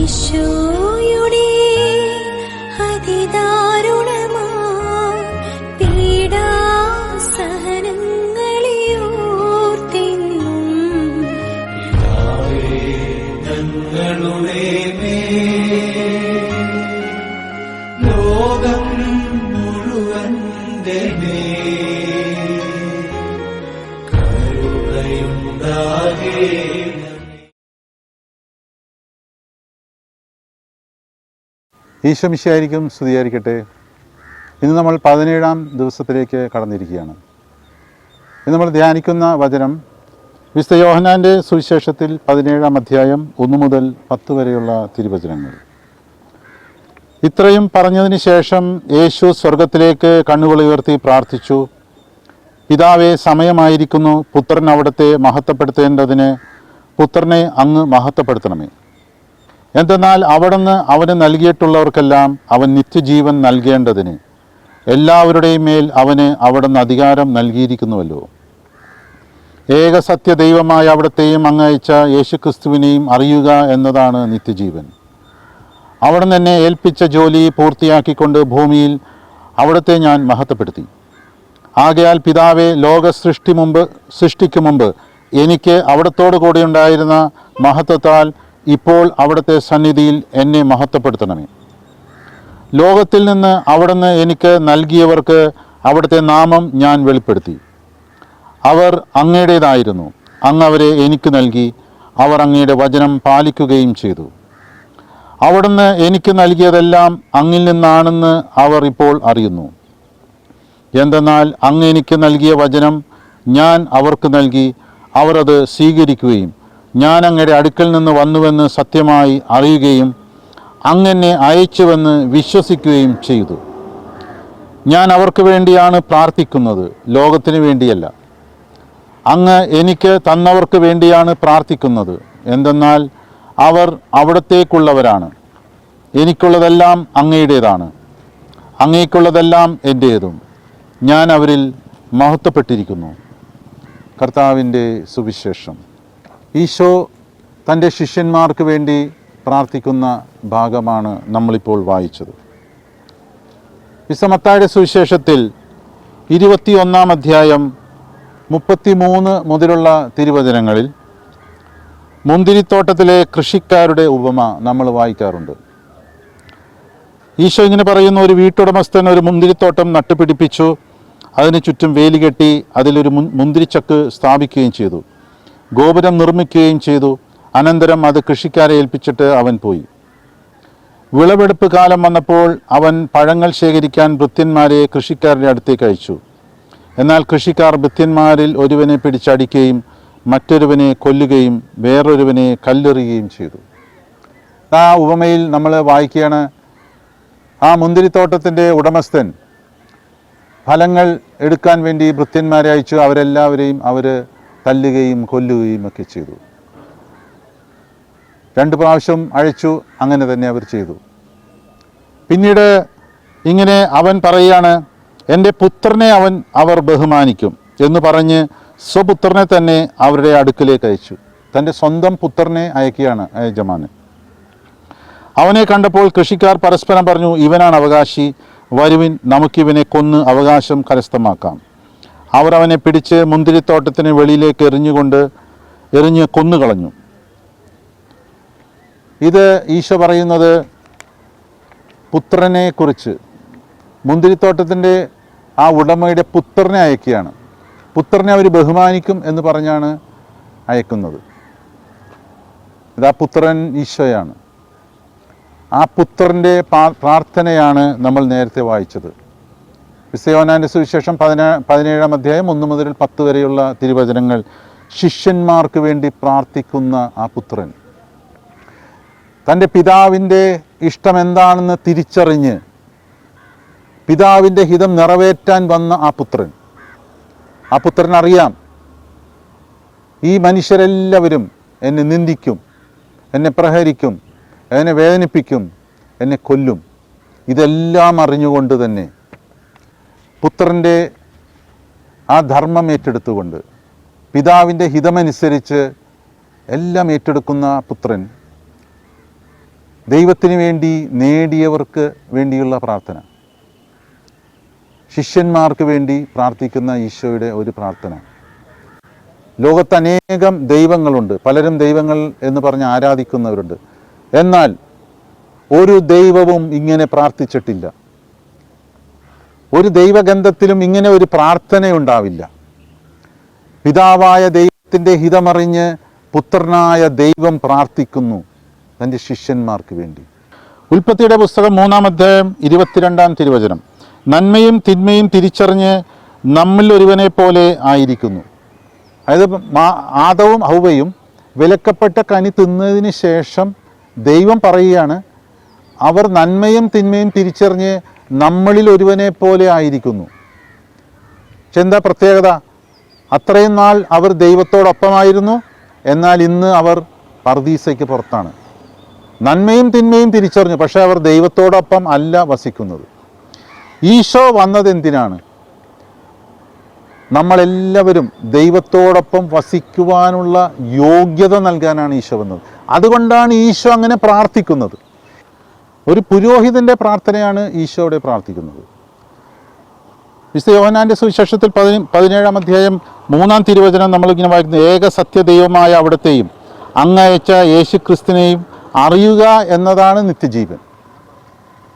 ഈശോയുടെ അതിദാരുണമാ പീഡാസഹനങ്ങളെ ഓർത്തെന്നും പിതാവേ, ഞങ്ങളുടെ മേൽ ലോകം മുഴുവന്റെ മേൽ കരുണയുണ്ടാകേണമേ. ഈശോ മിശിഹായിരിക്കും സ്തുതിയായിരിക്കട്ടെ. ഇന്ന് നമ്മൾ 17-ാം ദിവസത്തിലേക്ക് കടന്നിരിക്കുകയാണ്. ഇന്ന് നമ്മൾ ധ്യാനിക്കുന്ന വചനം വിശുദ്ധ യോഹന്നാൻ്റെ സുവിശേഷത്തിൽ 17-ാം അധ്യായം 1 മുതൽ 10 വരെയുള്ള തിരുവചനങ്ങൾ. ഇത്രയും പറഞ്ഞതിന് ശേഷം യേശു സ്വർഗത്തിലേക്ക് കണ്ണുകൾ ഉയർത്തി പ്രാർത്ഥിച്ചു. പിതാവേ, സമയമായിരിക്കുന്നു. പുത്രൻ അവിടുത്തെ മഹത്വപ്പെടുത്തേണ്ടതിന് പുത്രനെ അങ്ങ് മഹത്വപ്പെടുത്തണമേ. എന്തെന്നാൽ അവിടുന്ന് അവന് നൽകിയിട്ടുള്ളവർക്കെല്ലാം അവൻ നിത്യജീവൻ നൽകേണ്ടതിന് എല്ലാവരുടെയും മേൽ അവന് അവിടുന്ന് അധികാരം നൽകിയിരിക്കുന്നുവല്ലോ. ഏകസത്യ ദൈവമായ അവിടത്തെയും അങ്ങയച്ച യേശുക്രിസ്തുവിനെയും അറിയുക എന്നതാണ് നിത്യജീവൻ. അവിടുന്ന് എന്നെ ഏൽപ്പിച്ച ജോലി പൂർത്തിയാക്കിക്കൊണ്ട് ഭൂമിയിൽ അവിടുത്തെ ഞാൻ മഹത്വപ്പെടുത്തി. ആകയാൽ പിതാവേ, സൃഷ്ടിക്ക് മുമ്പ് എനിക്ക് അവിടത്തോടു കൂടി ഉണ്ടായിരുന്ന മഹത്വത്താൽ ഇപ്പോൾ അവിടുത്തെ സന്നിധിയിൽ എന്നെ മഹത്വപ്പെടുത്തണമേ. ലോകത്തിൽ നിന്ന് അവിടുന്ന് എനിക്ക് നൽകിയവർക്ക് അവിടുത്തെ നാമം ഞാൻ വെളിപ്പെടുത്തി. അവർ അങ്ങയുടേതായിരുന്നു. അങ്ങ് അവരെ എനിക്ക് നൽകി. അവർ അങ്ങയുടെ വചനം പാലിക്കുകയും ചെയ്തു. അവിടുന്ന് എനിക്ക് നൽകിയതെല്ലാം അങ്ങിൽ നിന്നാണെന്ന് അവർ ഇപ്പോൾ അറിയുന്നു. എന്തെന്നാൽ അങ്ങ് എനിക്ക് നൽകിയ വചനം ഞാൻ അവർക്ക് നൽകി. അവർ അത് സ്വീകരിക്കുകയും ഞാൻ അങ്ങയുടെ അടുക്കൽ നിന്ന് വന്നുവെന്ന് സത്യമായി അറിയുകയും അങ്ങെന്നെ അയച്ചുവെന്ന് വിശ്വസിക്കുകയും ചെയ്തു. ഞാൻ അവർക്ക് വേണ്ടിയാണ് പ്രാർത്ഥിക്കുന്നത്, ലോകത്തിന് വേണ്ടിയല്ല. അങ്ങ് എനിക്ക് തന്നവർക്ക് വേണ്ടിയാണ് പ്രാർത്ഥിക്കുന്നത്. എന്തെന്നാൽ അവർ അവിടത്തേക്കുള്ളവരാണ്. എനിക്കുള്ളതെല്ലാം അങ്ങയുടേതാണ്, അങ്ങേക്കുള്ളതെല്ലാം എൻ്റേതും. ഞാൻ അവരിൽ മഹത്വപ്പെട്ടിരിക്കുന്നു. കർത്താവിൻ്റെ സുവിശേഷം. ഈശോ തൻ്റെ ശിഷ്യന്മാർക്ക് വേണ്ടി പ്രാർത്ഥിക്കുന്ന ഭാഗമാണ് നമ്മളിപ്പോൾ വായിച്ചത്. വിശുദ്ധ മത്തായിയുടെ സുവിശേഷത്തിൽ 21-ാം അധ്യായം 33 മുതലുള്ള തിരുവചനങ്ങളിൽ മുന്തിരിത്തോട്ടത്തിലെ കൃഷിക്കാരുടെ ഉപമ നമ്മൾ വായിക്കാറുണ്ട്. ഈശോ ഇങ്ങനെ പറയുന്നു: ഒരു വീട്ടുടമസ്ഥൻ ഒരു മുന്തിരിത്തോട്ടം നട്ടുപിടിപ്പിച്ചു. അതിന് ചുറ്റും വേലി കെട്ടി അതിലൊരു മുന്തിരിച്ചക്ക് സ്ഥാപിക്കുകയും ചെയ്തു. ഗോപുരം നിർമ്മിക്കുകയും ചെയ്തു. അനന്തരം അത് കൃഷിക്കാരെ ഏൽപ്പിച്ചിട്ട് അവൻ പോയി. വിളവെടുപ്പ് കാലം വന്നപ്പോൾ അവൻ പഴങ്ങൾ ശേഖരിക്കാൻ ഭൃത്യന്മാരെ കൃഷിക്കാരുടെ അടുത്തേക്ക് അയച്ചു. എന്നാൽ കൃഷിക്കാർ ഭൃത്യന്മാരിൽ ഒരുവനെ പിടിച്ചടിക്കുകയും മറ്റൊരുവനെ കൊല്ലുകയും വേറൊരുവനെ കല്ലെറിയുകയും ചെയ്തു. ആ ഉപമയിൽ നമ്മൾ വായിക്കുകയാണ്, ആ മുന്തിരിത്തോട്ടത്തിൻ്റെ ഉടമസ്ഥൻ ഫലങ്ങൾ എടുക്കാൻ വേണ്ടി ഭൃത്യന്മാരെ അയച്ചു. അവരെല്ലാവരെയും തല്ലുകയും കൊല്ലുകയും ഒക്കെ ചെയ്തു. 2 പ്രാവശ്യം അയച്ചു. അങ്ങനെ തന്നെ അവർ ചെയ്തു. പിന്നീട് ഇങ്ങനെ അവൻ പറയുകയാണ്, എൻ്റെ പുത്രനെ അവർ ബഹുമാനിക്കും എന്ന് പറഞ്ഞ് സ്വപുത്രനെ തന്നെ അവരുടെ അടുക്കിലേക്ക് അയച്ചു. തൻ്റെ സ്വന്തം പുത്രനെ അയക്കുകയാണ് യജമാനൻ. അവനെ കണ്ടപ്പോൾ കൃഷിക്കാർ പരസ്പരം പറഞ്ഞു, ഇവനാണ് അവകാശി, വരുവിൻ, നമുക്കിവനെ കൊന്ന് അവകാശം കരസ്ഥമാക്കാം. അവർ അവനെ പിടിച്ച് മുന്തിരിത്തോട്ടത്തിന് വെളിയിലേക്ക് എറിഞ്ഞ് കൊന്നുകളഞ്ഞു. ഇത് ഈശോ പറയുന്നത് പുത്രനെ കുറിച്ച്. മുന്തിരിത്തോട്ടത്തിൻ്റെ ആ ഉടമയുടെ പുത്രനെ അയക്കുകയാണ്. പുത്രനെ അവർ ബഹുമാനിക്കും എന്ന് പറഞ്ഞാണ് അയക്കുന്നത്. ഇതാ പുത്രൻ ഈശോയാണ്. ആ പുത്രൻ്റെ പ്രാർത്ഥനയാണ് നമ്മൾ നേരത്തെ വായിച്ചത്. വിശുദ്ധ യോഹന്നാൻ്റെ സുവിശേഷം 17-ാം അധ്യായം 1 മുതൽ 10 വരെയുള്ള തിരുവചനങ്ങൾ. ശിഷ്യന്മാർക്ക് വേണ്ടി പ്രാർത്ഥിക്കുന്ന ആ പുത്രൻ, തൻ്റെ പിതാവിൻ്റെ ഇഷ്ടം എന്താണെന്ന് തിരിച്ചറിഞ്ഞ് പിതാവിൻ്റെ ഹിതം നിറവേറ്റാൻ വന്ന ആ പുത്രനറിയാം, ഈ മനുഷ്യരെല്ലാവരും എന്നെ നിന്ദിക്കും, എന്നെ പ്രഹരിക്കും, എന്നെ വേദനിപ്പിക്കും, എന്നെ കൊല്ലും. ഇതെല്ലാം അറിഞ്ഞുകൊണ്ട് തന്നെ പുത്രൻ്റെ ആ ധർമ്മം ഏറ്റെടുത്തുകൊണ്ട് പിതാവിൻ്റെ ഹിതമനുസരിച്ച് എല്ലാം ഏറ്റെടുക്കുന്ന പുത്രൻ ദൈവത്തിന് വേണ്ടി നേടിയവർക്ക് വേണ്ടിയുള്ള പ്രാർത്ഥന, ശിഷ്യന്മാർക്ക് വേണ്ടി പ്രാർത്ഥിക്കുന്ന ഈശോയുടെ ഒരു പ്രാർത്ഥന. ലോകത്ത് അനേകം ദൈവങ്ങളുണ്ട്, പലരും ദൈവങ്ങൾ എന്ന് പറഞ്ഞ് ആരാധിക്കുന്നവരുണ്ട്. എന്നാൽ ഒരു ദൈവവും ഇങ്ങനെ പ്രാർത്ഥിച്ചിട്ടില്ല. ഒരു ദൈവഗന്ധത്തിലും ഇങ്ങനെ ഒരു പ്രാർത്ഥനയുണ്ടാവില്ല. പിതാവായ ദൈവത്തിൻ്റെ ഹിതമറിഞ്ഞ് പുത്രനായ ദൈവം പ്രാർത്ഥിക്കുന്നു തൻ്റെ ശിഷ്യന്മാർക്ക് വേണ്ടി. ഉൽപ്പത്തിയുടെ പുസ്തകം 3-ാം അധ്യായം 22-ാം തിരുവചനം, നന്മയും തിന്മയും തിരിച്ചറിഞ്ഞ് നമ്മിൽ ഒരുവനെ പോലെ ആയിരിക്കുന്നു. അതായത് ആദവും ഹൗവയും വിലക്കപ്പെട്ട കനി തിന്നതിന് ശേഷം ദൈവം പറയുകയാണ്, അവർ നന്മയും തിന്മയും തിരിച്ചറിഞ്ഞ് നമ്മളിൽ ഒരുവനെ പോലെ ആയിരിക്കുന്നു. പക്ഷെ എന്താ പ്രത്യേകത? അത്രയും നാൾ അവർ ദൈവത്തോടൊപ്പമായിരുന്നു, എന്നാൽ ഇന്ന് അവർ പർദീസയ്ക്ക് പുറത്താണ്. നന്മയും തിന്മയും തിരിച്ചറിഞ്ഞു, പക്ഷേ അവർ ദൈവത്തോടൊപ്പം അല്ല വസിക്കുന്നത്. ഈശോ വന്നത് എന്തിനാണ്? നമ്മളെല്ലാവരും ദൈവത്തോടൊപ്പം വസിക്കുവാനുള്ള യോഗ്യത നൽകാനാണ് ഈശോ വന്നത്. അതുകൊണ്ടാണ് ഈശോ അങ്ങനെ പ്രാർത്ഥിക്കുന്നത്. ഒരു പുരോഹിതൻ്റെ പ്രാർത്ഥനയാണ് ഈശോയുടെ പ്രാർത്ഥിക്കുന്നത്. വിശുദ്ധ യോഹന്നാൻ്റെ സുവിശേഷത്തിൽ 17-ാം അധ്യായം 3-ാം തിരുവചനം നമ്മളിങ്ങനെ വായിക്കുന്നത്, ഏക സത്യദൈവമായ അവിടത്തെയും അങ്ങയച്ച യേശുക്രിസ്തുവിനെയും അറിയുക എന്നതാണ് നിത്യജീവൻ.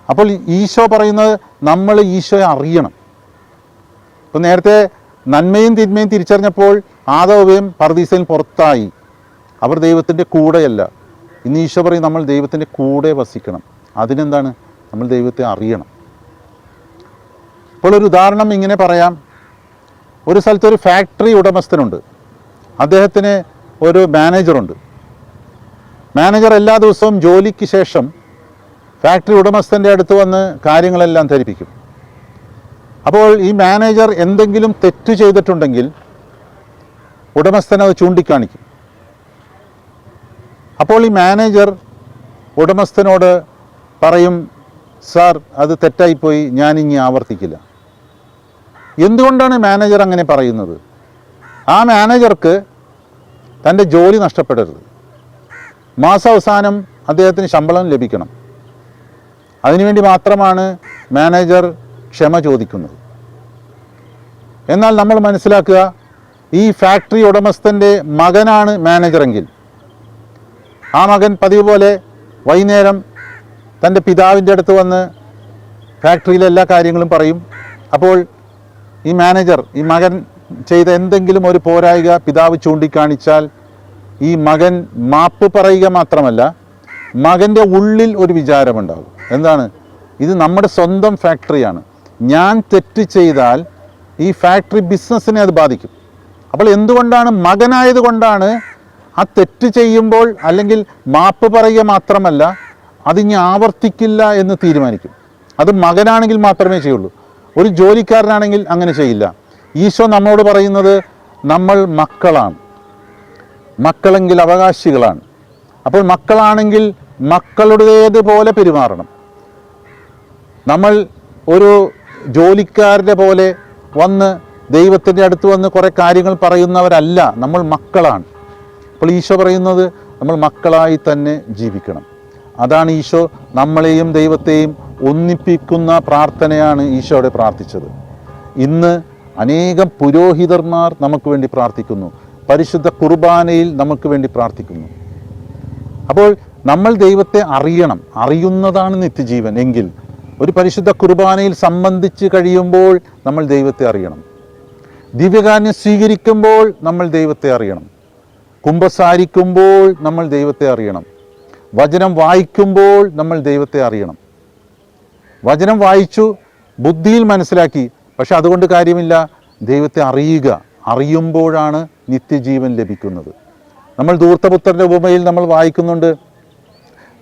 അപ്പോൾ ഈശോ പറയുന്നത് നമ്മൾ ഈശോയെ അറിയണം. ഇപ്പോൾ നേരത്തെ നന്മയും തിന്മയും തിരിച്ചറിഞ്ഞപ്പോൾ ആദവും പർദീസയിൽ പുറത്തായി, അവർ ദൈവത്തിൻ്റെ കൂടെയല്ല. ഇന്ന് ഈശോ പറയും നമ്മൾ ദൈവത്തിൻ്റെ കൂടെ വസിക്കണം. അതിനെന്താണ്? നമ്മൾ ദൈവത്തെ അറിയണം. ഇപ്പോൾ ഒരു ഉദാഹരണം ഇങ്ങനെ പറയാം. ഒരു സ്ഥലത്ത് ഒരു ഫാക്ടറി ഉടമസ്ഥനുണ്ട്, അദ്ദേഹത്തിന് ഒരു മാനേജറുണ്ട്. മാനേജർ എല്ലാ ദിവസവും ജോലിക്ക് ശേഷം ഫാക്ടറി ഉടമസ്ഥൻ്റെ അടുത്ത് വന്ന് കാര്യങ്ങളെല്ലാം ധരിപ്പിക്കും. അപ്പോൾ ഈ മാനേജർ എന്തെങ്കിലും തെറ്റ് ചെയ്തിട്ടുണ്ടെങ്കിൽ ഉടമസ്ഥൻ അത് ചൂണ്ടിക്കാണിക്കും. അപ്പോൾ ഈ മാനേജർ ഉടമസ്ഥനോട് പറയും, സാർ അത് തെറ്റായിപ്പോയി, ഞാനിനി ആവർത്തിക്കില്ല. എന്തുകൊണ്ടാണ് മാനേജർ അങ്ങനെ പറയുന്നത്? ആ മാനേജർക്ക് തൻ്റെ ജോലി നഷ്ടപ്പെടരുത്, മാസാവസാനം അദ്ദേഹത്തിന് ശമ്പളം ലഭിക്കണം. അതിനുവേണ്ടി മാത്രമാണ് മാനേജർ ക്ഷമ ചോദിക്കുന്നത്. എന്നാൽ നമ്മൾ മനസ്സിലാക്കുക, ഈ ഫാക്ടറി ഉടമസ്ഥൻ്റെ മകനാണ് മാനേജറെങ്കിൽ ആ മകൻ പതിവ് പോലെ വൈകുന്നേരം തൻ്റെ പിതാവിൻ്റെ അടുത്ത് വന്ന് ഫാക്ടറിയിലെ എല്ലാ കാര്യങ്ങളും പറയും. അപ്പോൾ ഈ മാനേജർ ഈ മകൻ ചെയ്ത എന്തെങ്കിലും ഒരു പോരായിക പിതാവ് ചൂണ്ടിക്കാണിച്ചാൽ ഈ മകൻ മാപ്പ് പറയുക മാത്രമല്ല, മകൻ്റെ ഉള്ളിൽ ഒരു വിചാരമുണ്ടാകും. എന്താണ്? ഇത് നമ്മുടെ സ്വന്തം ഫാക്ടറിയാണ്, ഞാൻ തെറ്റ് ചെയ്താൽ ഈ ഫാക്ടറി ബിസിനസ്സിനെ അത് ബാധിക്കും. അപ്പോൾ എന്തുകൊണ്ടാണ്? മകനായതുകൊണ്ടാണ് ആ തെറ്റ് ചെയ്യുമ്പോൾ അല്ലെങ്കിൽ മാപ്പ് പറയുക മാത്രമല്ല, അതിനി ആവർത്തിക്കില്ല എന്ന് തീരുമാനിക്കും. അത് മകനാണെങ്കിൽ മാത്രമേ ചെയ്യുള്ളൂ. ഒരു ജോലിക്കാരനാണെങ്കിൽ അങ്ങനെ ചെയ്യില്ല. ഈശോ നമ്മോട് പറയുന്നത് നമ്മൾ മക്കളാണ്, മക്കളെങ്കിൽ അവകാശികളാണ്. അപ്പോൾ മക്കളാണെങ്കിൽ മക്കളുടേതുപോലെ പെരുമാറണം. നമ്മൾ ഒരു ജോലിക്കാരുടെ പോലെ വന്ന് ദൈവത്തിൻ്റെ അടുത്ത് വന്ന് കുറേ കാര്യങ്ങൾ പറയുന്നവരല്ല, നമ്മൾ മക്കളാണ്. അപ്പോൾ ഈശോ പറയുന്നത് നമ്മൾ മക്കളായി തന്നെ ജീവിക്കണം. അതാണ് ഈശോ നമ്മളെയും ദൈവത്തെയും ഒന്നിപ്പിക്കുന്ന പ്രാർത്ഥനയാണ് ഈശോയുടെ പ്രാർത്ഥിച്ചത്. ഇന്ന് അനേകം പുരോഹിതന്മാർ നമുക്ക് വേണ്ടി പ്രാർത്ഥിക്കുന്നു, പരിശുദ്ധ കുർബാനയിൽ നമുക്ക് വേണ്ടി പ്രാർത്ഥിക്കുന്നു. അപ്പോൾ നമ്മൾ ദൈവത്തെ അറിയണം, അറിയുന്നതാണ് നിത്യജീവൻ. എങ്കിൽ ഒരു പരിശുദ്ധ കുർബാനയിൽ സംബന്ധിച്ച് കഴിയുമ്പോൾ നമ്മൾ ദൈവത്തെ അറിയണം. ദിവ്യകാരുണ്യം സ്വീകരിക്കുമ്പോൾ നമ്മൾ ദൈവത്തെ അറിയണം. കുമ്പസാരിക്കുമ്പോൾ നമ്മൾ ദൈവത്തെ അറിയണം. വചനം വായിക്കുമ്പോൾ നമ്മൾ ദൈവത്തെ അറിയണം. വചനം വായിച്ചു, ബുദ്ധിയിൽ മനസ്സിലാക്കി, പക്ഷെ അതുകൊണ്ട് കാര്യമില്ല. ദൈവത്തെ അറിയുക, അറിയുമ്പോഴാണ് നിത്യജീവൻ ലഭിക്കുന്നത്. നമ്മൾ ധൂർത്തപുത്രൻ്റെ ഉപമയിൽ നമ്മൾ വായിക്കുന്നുണ്ട്,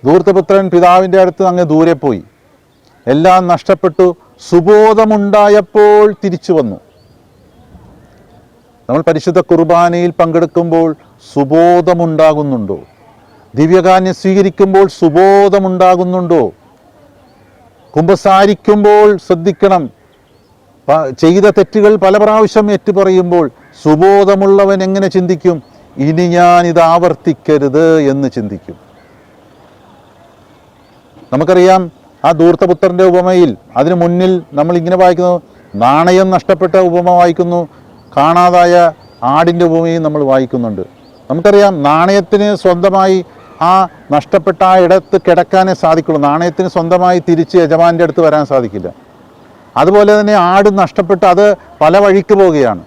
ധൂർത്തപുത്രൻ പിതാവിൻ്റെ അടുത്ത് അങ്ങ് ദൂരെ പോയി, എല്ലാം നഷ്ടപ്പെട്ടു, സുബോധമുണ്ടായപ്പോൾ തിരിച്ചു വന്നു. നമ്മൾ പരിശുദ്ധ കുർബാനയിൽ പങ്കെടുക്കുമ്പോൾ സുബോധമുണ്ടാകുന്നുണ്ടോ? ദിവ്യകാരുണ്യം സ്വീകരിക്കുമ്പോൾ സുബോധമുണ്ടാകുന്നുണ്ടോ? കുമ്പസാരിക്കുമ്പോൾ ശ്രദ്ധിക്കണം, ചെയ്ത തെറ്റുകൾ പല പ്രാവശ്യം ഏറ്റുപറയുമ്പോൾ സുബോധമുള്ളവൻ എങ്ങനെ ചിന്തിക്കും? ഇനി ഞാൻ ഇത് ആവർത്തിക്കരുത് എന്ന് ചിന്തിക്കും. നമുക്കറിയാം ആ ധൂർത്തപുത്രൻ്റെ ഉപമയിൽ അതിനു മുന്നിൽ നമ്മൾ ഇങ്ങനെ വായിക്കുന്നു, നാണയം നഷ്ടപ്പെട്ട ഉപമ വായിക്കുന്നു, കാണാതായ ആടിൻ്റെ ഉപമയും നമ്മൾ വായിക്കുന്നുണ്ട്. നമുക്കറിയാം നാണയത്തിന് സ്വന്തമായി ആ നഷ്ടപ്പെട്ട ആ ഇടത്ത് കിടക്കാനേ സാധിക്കുള്ളൂ. നാണയത്തിന് സ്വന്തമായി തിരിച്ച് യജമാൻ്റെ അടുത്ത് വരാൻ സാധിക്കില്ല. അതുപോലെ തന്നെ ആട് നഷ്ടപ്പെട്ട് അത് പല വഴിക്ക് പോവുകയാണ്.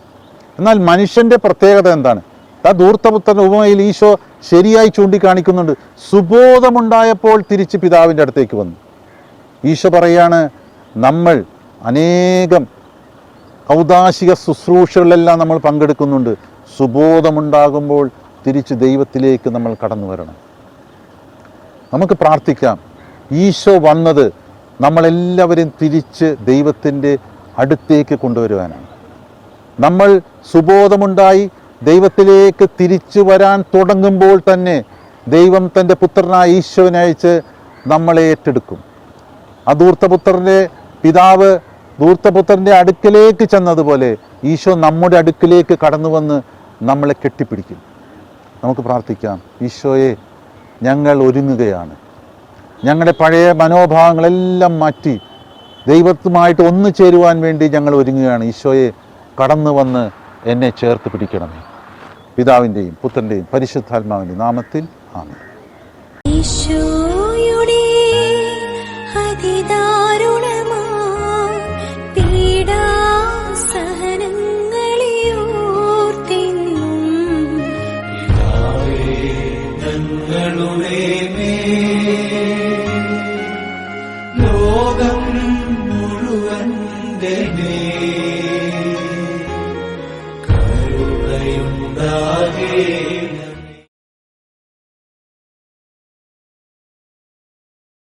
എന്നാൽ മനുഷ്യൻ്റെ പ്രത്യേകത എന്താണ്? ആ ധൂർത്തപുത്രൻ്റെ ഉപമയിൽ ഈശോ ശരിയായി ചൂണ്ടിക്കാണിക്കുന്നുണ്ട്. സുബോധമുണ്ടായപ്പോൾ തിരിച്ച് പിതാവിൻ്റെ അടുത്തേക്ക് വന്നു. ഈശോ പറയാണ്, നമ്മൾ അനേകം ഔദാശിക ശുശ്രൂഷകളിലെല്ലാം നമ്മൾ പങ്കെടുക്കുന്നുണ്ട്. സുബോധമുണ്ടാകുമ്പോൾ തിരിച്ച് ദൈവത്തിലേക്ക് നമ്മൾ കടന്നു വരണം. നമുക്ക് പ്രാർത്ഥിക്കാം. ഈശോ വന്നത് നമ്മളെല്ലാവരും തിരിച്ച് ദൈവത്തിൻ്റെ അടുത്തേക്ക് കൊണ്ടുവരുവാനാണ്. നമ്മൾ സുബോധമുണ്ടായി ദൈവത്തിലേക്ക് തിരിച്ചു വരാൻ തുടങ്ങുമ്പോൾ തന്നെ ദൈവം തൻ്റെ പുത്രനായ ഈശോനെ അയച്ച് നമ്മളെ ഏറ്റെടുക്കും. ആ ധൂർത്തപുത്രൻ്റെ പിതാവ് ധൂർത്തപുത്രൻ്റെ അടുക്കലേക്ക് ചെന്നതുപോലെ ഈശോ നമ്മുടെ അടുക്കിലേക്ക് കടന്നു വന്ന് നമ്മളെ കെട്ടിപ്പിടിക്കും. നമുക്ക് പ്രാർത്ഥിക്കാം. ഈശോയെ, ഞങ്ങൾ ഒരുങ്ങുകയാണ്. ഞങ്ങളുടെ പഴയ മനോഭാവങ്ങളെല്ലാം മാറ്റി ദൈവത്തുമായിട്ട് ഒന്നു ചേരുവാൻ വേണ്ടി ഞങ്ങൾ ഒരുങ്ങുകയാണ്. ഈശോയെ, കടന്നു വന്ന് എന്നെ ചേർത്ത് പിടിക്കണമേ. പിതാവിൻ്റെയും പുത്രൻ്റെയും പരിശുദ്ധാത്മാവിൻ്റെ നാമത്തിൽ ആമേൻ. ഈശോയുടെ അതിദാരുണമാ പീഡാസഹനങ്ങളെ ഓർത്തിന്നും പിതാവേ, ഞങ്ങളുടെ മേൽ ലോകം മുഴുവന്റെ മേൽ കരുണയുണ്ടാകേ.